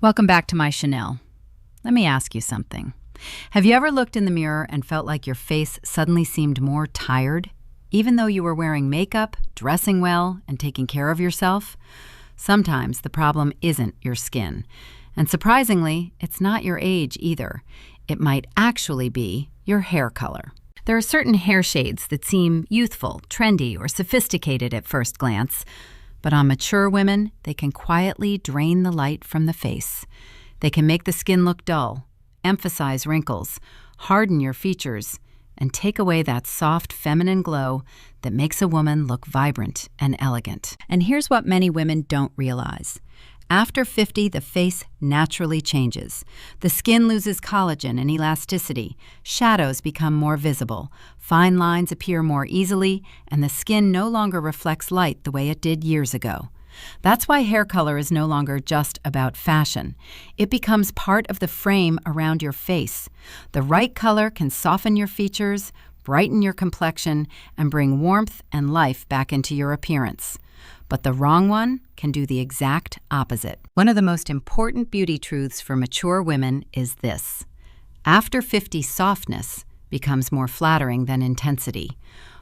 Welcome back to my Chanel. Let me ask you something. Have you ever looked in the mirror and felt like your face suddenly seemed more tired, even though you were wearing makeup, dressing well, and taking care of yourself? Sometimes the problem isn't your skin. And surprisingly, it's not your age either. It might actually be your hair color. There are certain hair shades that seem youthful, trendy, or sophisticated at first glance. But on mature women, they can quietly drain the light from the face. They can make the skin look dull, emphasize wrinkles, harden your features, and take away that soft feminine glow that makes a woman look vibrant and elegant. And here's what many women don't realize. After 50, the face naturally changes. The skin loses collagen and elasticity, shadows become more visible, fine lines appear more easily, and the skin no longer reflects light the way it did years ago. That's why hair color is no longer just about fashion. It becomes part of the frame around your face. The right color can soften your features, brighten your complexion, and bring warmth and life back into your appearance. But the wrong one can do the exact opposite. One of the most important beauty truths for mature women is this. After 50, softness becomes more flattering than intensity.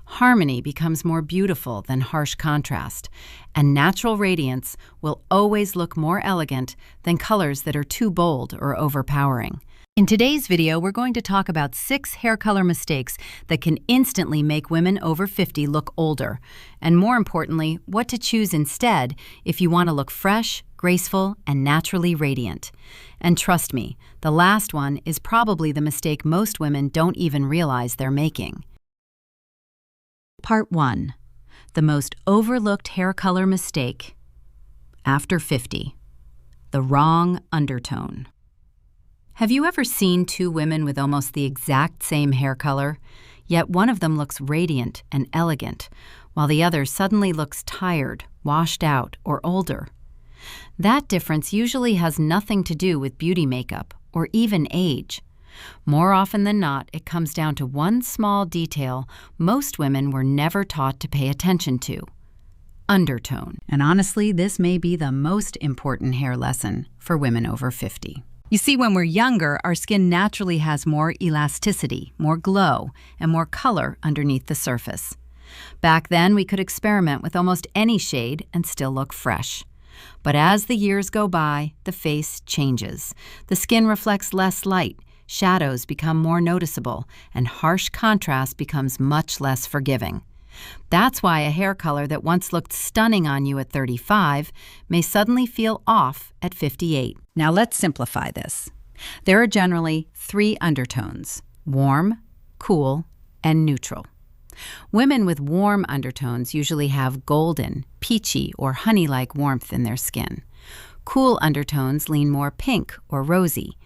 Harmony becomes more beautiful than harsh contrast. And natural radiance will always look more elegant than colors that are too bold or overpowering. In today's video, we're going to talk about 6 hair color mistakes that can instantly make women over 50 look older, and more importantly, what to choose instead if you want to look fresh, graceful, and naturally radiant. And trust me, the last one is probably the mistake most women don't even realize they're making. Part 1. The most overlooked hair color mistake after 50. The wrong undertone. Have you ever seen 2 women with almost the exact same hair color, yet one of them looks radiant and elegant, while the other suddenly looks tired, washed out, or older? That difference usually has nothing to do with beauty makeup or even age. More often than not, it comes down to one small detail most women were never taught to pay attention to: undertone. And honestly, this may be the most important hair lesson for women over 50. You see, when we're younger, our skin naturally has more elasticity, more glow, and more color underneath the surface. Back then, we could experiment with almost any shade and still look fresh. But as the years go by, the face changes. The skin reflects less light, shadows become more noticeable, and harsh contrast becomes much less forgiving. That's why a hair color that once looked stunning on you at 35 may suddenly feel off at 58. Now let's simplify this. There are generally 3 undertones: warm, cool, and neutral. Women with warm undertones usually have golden, peachy, or honey-like warmth in their skin. Cool undertones lean more pink or rosy.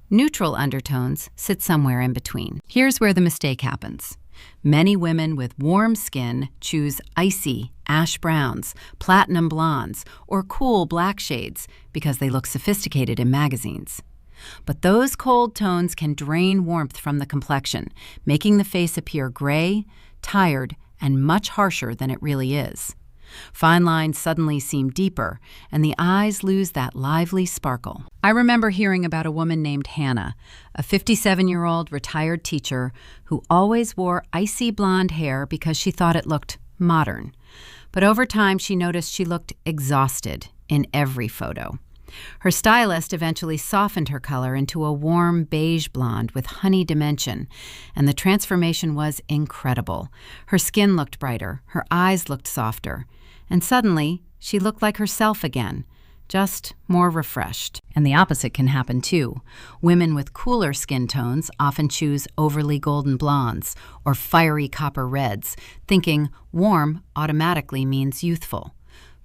Neutral undertones sit somewhere in between. Here's where the mistake happens. Many women with warm skin choose icy ash browns, platinum blondes, or cool black shades because they look sophisticated in magazines. But those cold tones can drain warmth from the complexion, making the face appear gray, tired, and much harsher than it really is. Fine lines suddenly seem deeper, and the eyes lose that lively sparkle. I remember hearing about a woman named Hannah, a 57-year-old retired teacher who always wore icy blonde hair because she thought it looked modern. But over time, she noticed she looked exhausted in every photo. Her stylist eventually softened her color into a warm beige blonde with honey dimension, and the transformation was incredible. Her skin looked brighter, her eyes looked softer, and suddenly she looked like herself again, just more refreshed. And the opposite can happen too. Women with cooler skin tones often choose overly golden blondes or fiery copper reds, thinking warm automatically means youthful.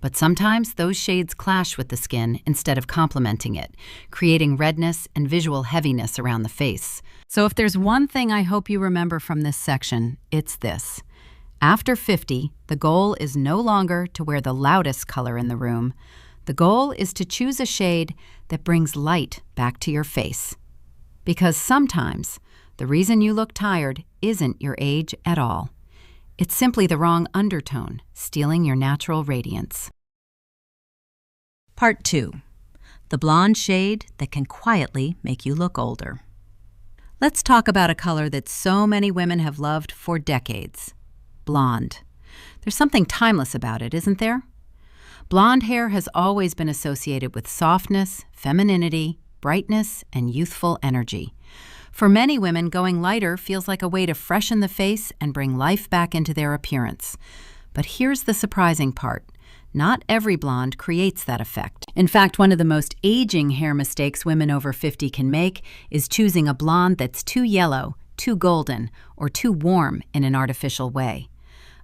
But sometimes those shades clash with the skin instead of complementing it, creating redness and visual heaviness around the face. So if there's one thing I hope you remember from this section, it's this. After 50, the goal is no longer to wear the loudest color in the room. The goal is to choose a shade that brings light back to your face. Because sometimes the reason you look tired isn't your age at all. It's simply the wrong undertone, stealing your natural radiance. Part 2. the blonde shade that can quietly make you look older. Let's talk about a color that so many women have loved for decades: blonde. There's something timeless about it, isn't there? Blonde hair has always been associated with softness, femininity, brightness, and youthful energy. For many women, going lighter feels like a way to freshen the face and bring life back into their appearance. But here's the surprising part. Not every blonde creates that effect. In fact, one of the most aging hair mistakes women over 50 can make is choosing a blonde that's too yellow, too golden, or too warm in an artificial way.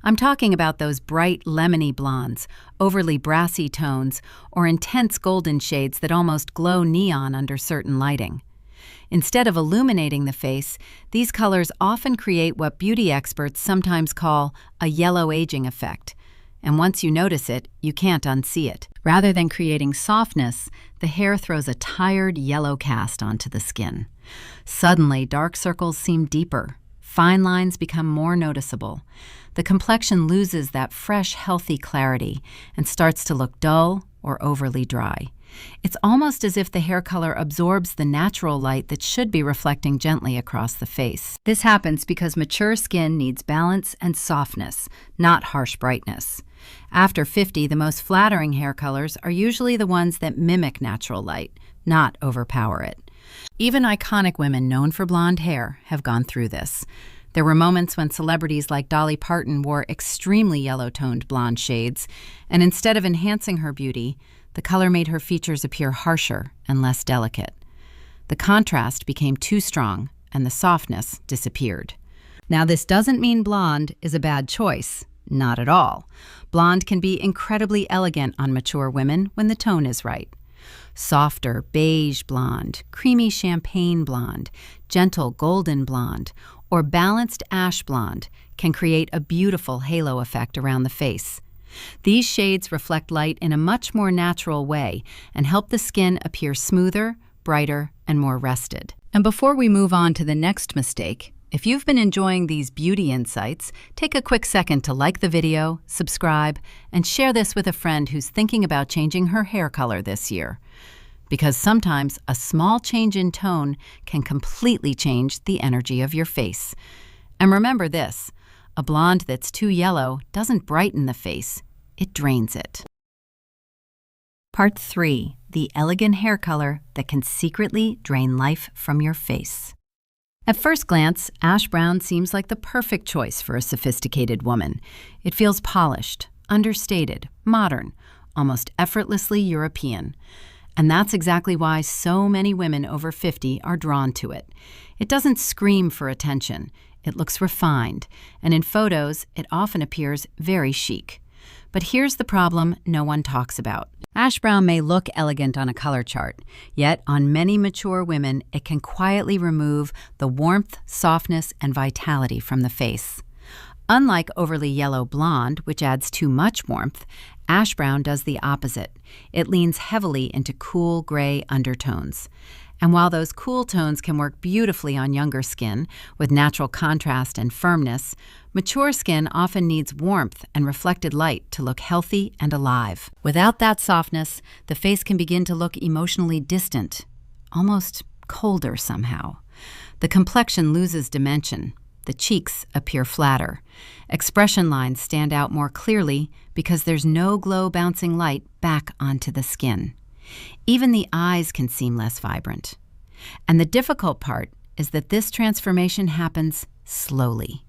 I'm talking about those bright lemony blondes, overly brassy tones, or intense golden shades that almost glow neon under certain lighting. Instead of illuminating the face, these colors often create what beauty experts sometimes call a yellow aging effect. And once you notice it, you can't unsee it. Rather than creating softness, the hair throws a tired yellow cast onto the skin. Suddenly, dark circles seem deeper. Fine lines become more noticeable. The complexion loses that fresh, healthy clarity and starts to look dull or overly dry. It's almost as if the hair color absorbs the natural light that should be reflecting gently across the face. This happens because mature skin needs balance and softness, not harsh brightness. After 50, the most flattering hair colors are usually the ones that mimic natural light, not overpower it. Even iconic women known for blonde hair have gone through this. There were moments when celebrities like Dolly Parton wore extremely yellow-toned blonde shades, and instead of enhancing her beauty, the color made her features appear harsher and less delicate. The contrast became too strong, and the softness disappeared. Now, this doesn't mean blonde is a bad choice. Not at all. Blonde can be incredibly elegant on mature women when the tone is right. Softer beige blonde, creamy champagne blonde, gentle golden blonde, or balanced ash blonde can create a beautiful halo effect around the face. These shades reflect light in a much more natural way and help the skin appear smoother, brighter, and more rested. And before we move on to the next mistake, if you've been enjoying these beauty insights, take a quick second to like the video, subscribe, and share this with a friend who's thinking about changing her hair color this year. Because sometimes a small change in tone can completely change the energy of your face. And remember this, a blonde that's too yellow doesn't brighten the face, it drains it. Part 3, the elegant hair color that can secretly drain life from your face. At first glance, ash brown seems like the perfect choice for a sophisticated woman. It feels polished, understated, modern, almost effortlessly European. And that's exactly why so many women over 50 are drawn to it. It doesn't scream for attention. It looks refined, and in photos, it often appears very chic. But here's the problem no one talks about. Ash brown may look elegant on a color chart, yet on many mature women, it can quietly remove the warmth, softness, and vitality from the face. Unlike overly yellow blonde, which adds too much warmth, ash brown does the opposite. It leans heavily into cool gray undertones. And while those cool tones can work beautifully on younger skin, with natural contrast and firmness, mature skin often needs warmth and reflected light to look healthy and alive. Without that softness, the face can begin to look emotionally distant, almost colder somehow. The complexion loses dimension. The cheeks appear flatter. Expression lines stand out more clearly because there's no glow-bouncing light back onto the skin. Even the eyes can seem less vibrant. And the difficult part is that this transformation happens slowly.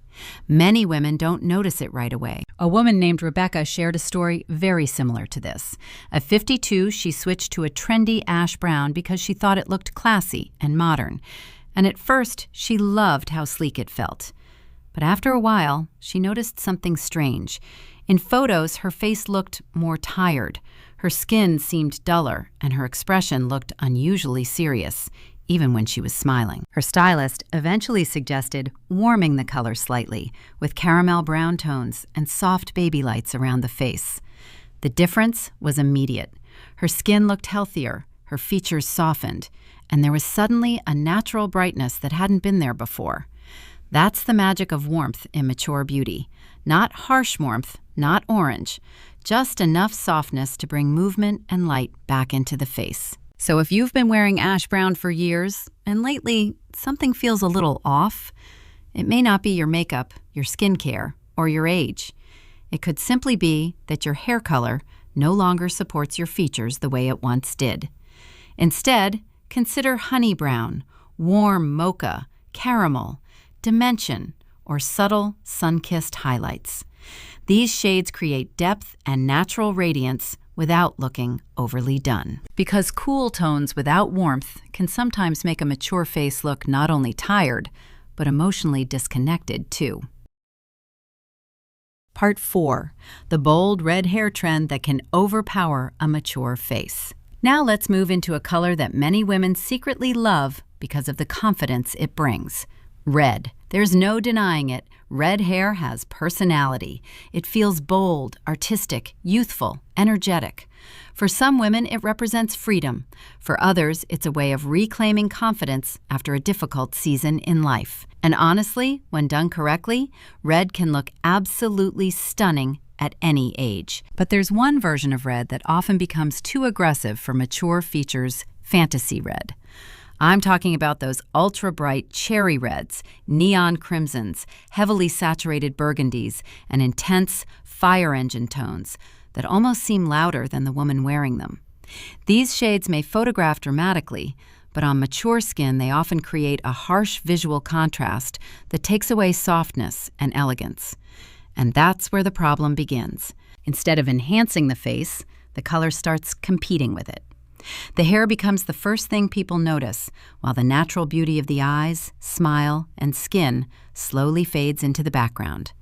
Many women don't notice it right away. A woman named Rebecca shared a story very similar to this. At 52, she switched to a trendy ash brown because she thought it looked classy and modern. And at first, she loved how sleek it felt. But after a while, she noticed something strange. In photos, her face looked more tired. Her skin seemed duller, and her expression looked unusually serious, even when she was smiling. Her stylist eventually suggested warming the color slightly, with caramel brown tones and soft baby lights around the face. The difference was immediate. Her skin looked healthier, her features softened, and there was suddenly a natural brightness that hadn't been there before. That's the magic of warmth in mature beauty. Not harsh warmth, not orange, just enough softness to bring movement and light back into the face. So if you've been wearing ash brown for years, and lately something feels a little off, it may not be your makeup, your skincare, or your age. It could simply be that your hair color no longer supports your features the way it once did. Instead, consider honey brown, warm mocha, caramel, dimension, or subtle sun-kissed highlights. These shades create depth and natural radiance without looking overly done. Because cool tones without warmth can sometimes make a mature face look not only tired, but emotionally disconnected too. Part 4. The bold red hair trend that can overpower a mature face. Now let's move into a color that many women secretly love because of the confidence it brings. Red. There's no denying it. Red hair has personality. It feels bold, artistic, youthful, energetic. For some women, it represents freedom. For others, it's a way of reclaiming confidence after a difficult season in life. And honestly, when done correctly, red can look absolutely stunning at any age. But there's one version of red that often becomes too aggressive for mature features: fantasy red. I'm talking about those ultra-bright cherry reds, neon crimsons, heavily saturated burgundies, and intense fire engine tones that almost seem louder than the woman wearing them. These shades may photograph dramatically, but on mature skin they often create a harsh visual contrast that takes away softness and elegance. And that's where the problem begins. Instead of enhancing the face, the color starts competing with it. The hair becomes the first thing people notice, while the natural beauty of the eyes, smile, and skin slowly fades into the background.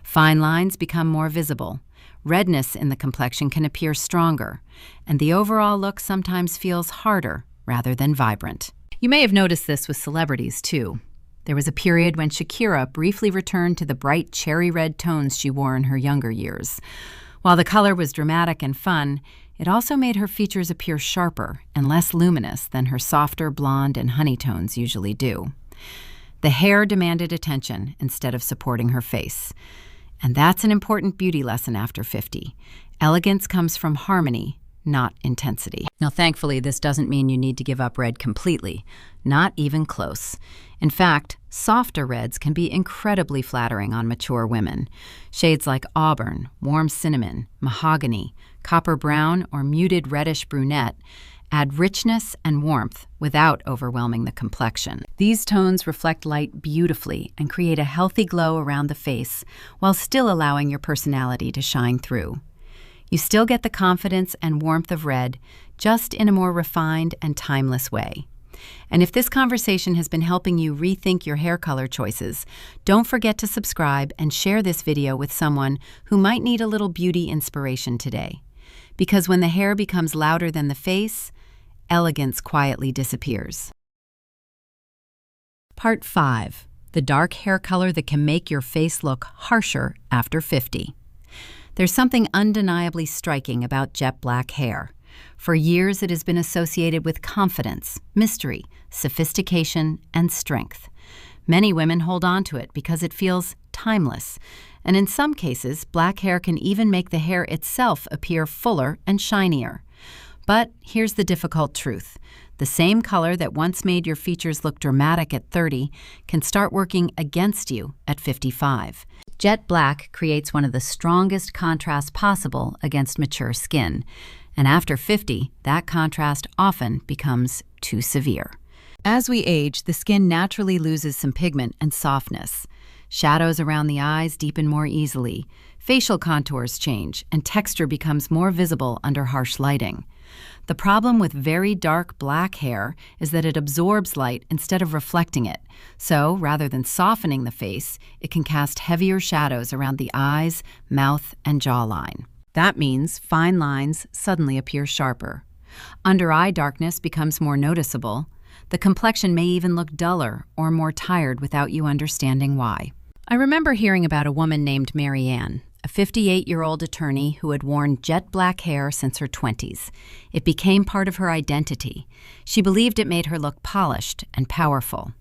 Fine lines become more visible. Redness in the complexion can appear stronger, and the overall look sometimes feels harder rather than vibrant. You may have noticed this with celebrities, too. There was a period when Shakira briefly returned to the bright cherry red tones she wore in her younger years. While the color was dramatic and fun, it also made her features appear sharper and less luminous than her softer blonde and honey tones usually do. The hair demanded attention instead of supporting her face. And that's an important beauty lesson after 50. Elegance comes from harmony, not intensity. Now, thankfully, this doesn't mean you need to give up red completely. Not even close. In fact, softer reds can be incredibly flattering on mature women. Shades like auburn, warm cinnamon, mahogany, copper brown, or muted reddish brunette add richness and warmth without overwhelming the complexion. These tones reflect light beautifully and create a healthy glow around the face while still allowing your personality to shine through. You still get the confidence and warmth of red, just in a more refined and timeless way. And if this conversation has been helping you rethink your hair color choices, don't forget to subscribe and share this video with someone who might need a little beauty inspiration today. Because when the hair becomes louder than the face, elegance quietly disappears. Part 5. The dark hair color that can make your face look harsher after 50. There's something undeniably striking about jet black hair. For years, it has been associated with confidence, mystery, sophistication, and strength. Many women hold on to it because it feels timeless, and in some cases, black hair can even make the hair itself appear fuller and shinier. But here's the difficult truth. The same color that once made your features look dramatic at 30 can start working against you at 55. Jet black creates one of the strongest contrasts possible against mature skin, and after 50, that contrast often becomes too severe. As we age, the skin naturally loses some pigment and softness. Shadows around the eyes deepen more easily, facial contours change, and texture becomes more visible under harsh lighting. The problem with very dark black hair is that it absorbs light instead of reflecting it. So, rather than softening the face, it can cast heavier shadows around the eyes, mouth, and jawline. That means fine lines suddenly appear sharper. Under-eye darkness becomes more noticeable. The complexion may even look duller or more tired without you understanding why. I remember hearing about a woman named Mary Ann, a 58-year-old attorney who had worn jet black hair since her 20s. It became part of her identity. She believed it made her look polished and powerful.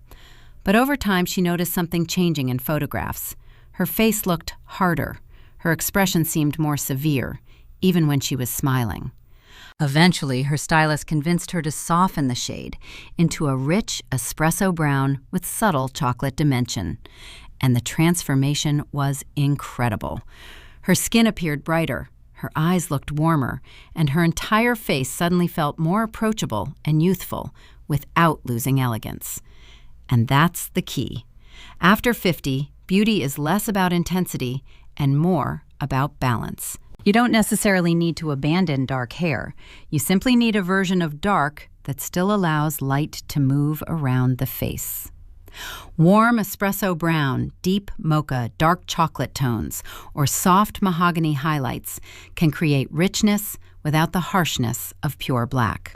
But over time, she noticed something changing in photographs. Her face looked harder. Her expression seemed more severe, even when she was smiling. Eventually, her stylist convinced her to soften the shade into a rich espresso brown with subtle chocolate dimension. And the transformation was incredible. Her skin appeared brighter, her eyes looked warmer, and her entire face suddenly felt more approachable and youthful without losing elegance. And that's the key. After 50, beauty is less about intensity and more about balance. You don't necessarily need to abandon dark hair. You simply need a version of dark that still allows light to move around the face. Warm espresso brown, deep mocha, dark chocolate tones, or soft mahogany highlights can create richness without the harshness of pure black.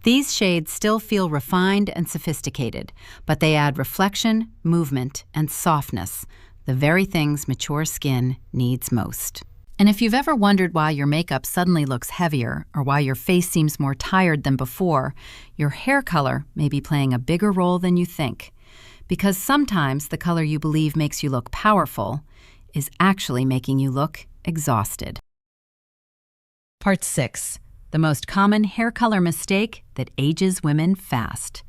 These shades still feel refined and sophisticated, but they add reflection, movement, and softness, the very things mature skin needs most. And if you've ever wondered why your makeup suddenly looks heavier or why your face seems more tired than before, your hair color may be playing a bigger role than you think. Because sometimes the color you believe makes you look powerful is actually making you look exhausted. Part 6. The most common hair color mistake that ages women fast.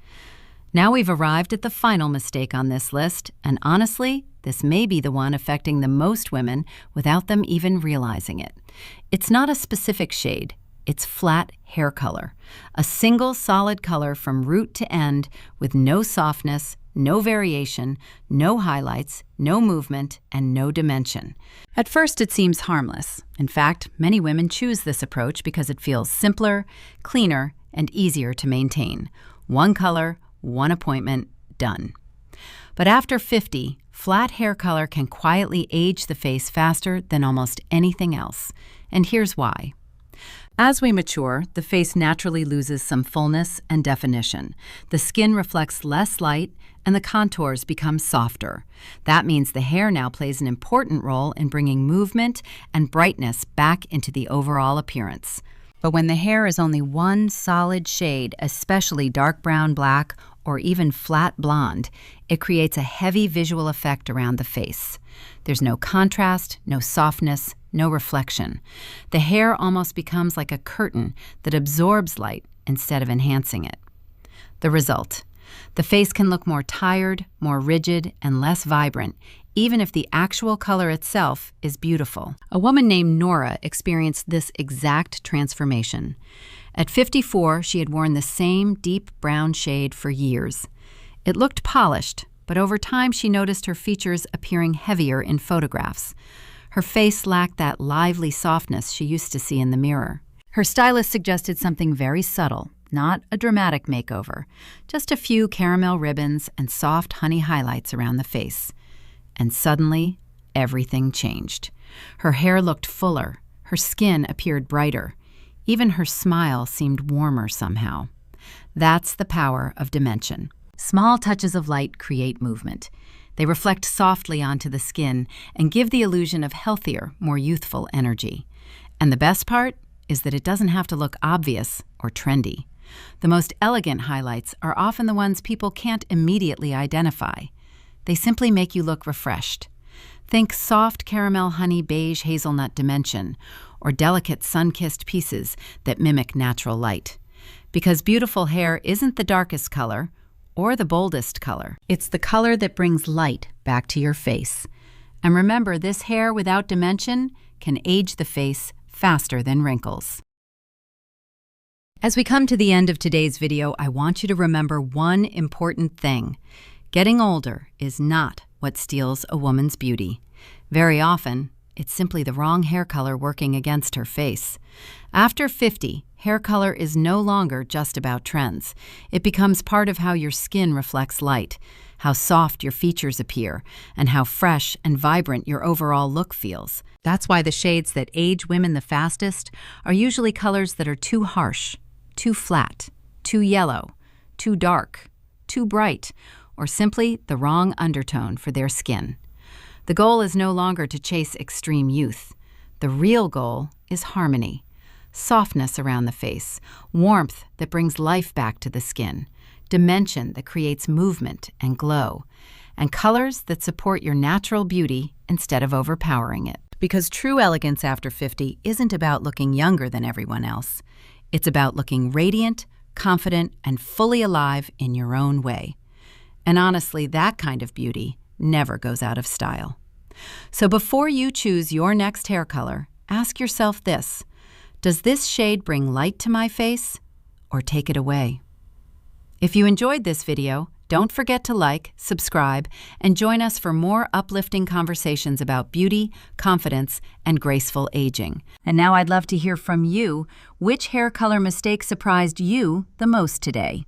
Now we've arrived at the final mistake on this list, and honestly, this may be the one affecting the most women without them even realizing it. It's not a specific shade, it's flat hair color. A single solid color from root to end with no softness, no variation, no highlights, no movement, and no dimension. At first, it seems harmless. In fact, many women choose this approach because it feels simpler, cleaner, and easier to maintain. One color, one appointment, done. But after 50, flat hair color can quietly age the face faster than almost anything else. And here's why. As we mature, the face naturally loses some fullness and definition. The skin reflects less light, and the contours become softer. That means the hair now plays an important role in bringing movement and brightness back into the overall appearance. But when the hair is only one solid shade, especially dark brown, black, or even flat blonde, it creates a heavy visual effect around the face. There's no contrast, no softness, no reflection. The hair almost becomes like a curtain that absorbs light instead of enhancing it. The result: the face can look more tired, more rigid, and less vibrant, even if the actual color itself is beautiful. A woman named Nora experienced this exact transformation. At 54, she had worn the same deep brown shade for years. It looked polished, but over time she noticed her features appearing heavier in photographs. Her face lacked that lively softness she used to see in the mirror. Her stylist suggested something very subtle, not a dramatic makeover, just a few caramel ribbons and soft honey highlights around the face. And suddenly, everything changed. Her hair looked fuller, her skin appeared brighter. Even her smile seemed warmer somehow. That's the power of dimension. Small touches of light create movement. They reflect softly onto the skin and give the illusion of healthier, more youthful energy. And the best part is that it doesn't have to look obvious or trendy. The most elegant highlights are often the ones people can't immediately identify. They simply make you look refreshed. Think soft caramel honey beige hazelnut dimension, or delicate sun-kissed pieces that mimic natural light. Because beautiful hair isn't the darkest color or the boldest color. It's the color that brings light back to your face. And remember, this hair without dimension can age the face faster than wrinkles. As we come to the end of today's video, I want you to remember one important thing. Getting older is not what steals a woman's beauty. Very often, it's simply the wrong hair color working against her face. After 50, hair color is no longer just about trends. It becomes part of how your skin reflects light, how soft your features appear, and how fresh and vibrant your overall look feels. That's why the shades that age women the fastest are usually colors that are too harsh, too flat, too yellow, too dark, too bright, or simply the wrong undertone for their skin. The goal is no longer to chase extreme youth. The real goal is harmony, softness around the face, warmth that brings life back to the skin, dimension that creates movement and glow, and colors that support your natural beauty instead of overpowering it. Because true elegance after 50 isn't about looking younger than everyone else. It's about looking radiant, confident, and fully alive in your own way. And honestly, that kind of beauty never goes out of style. So before you choose your next hair color, ask yourself this: does this shade bring light to my face or take it away? If you enjoyed this video, don't forget to like, subscribe, and join us for more uplifting conversations about beauty, confidence, and graceful aging. And now I'd love to hear from you. Which hair color mistake surprised you the most today?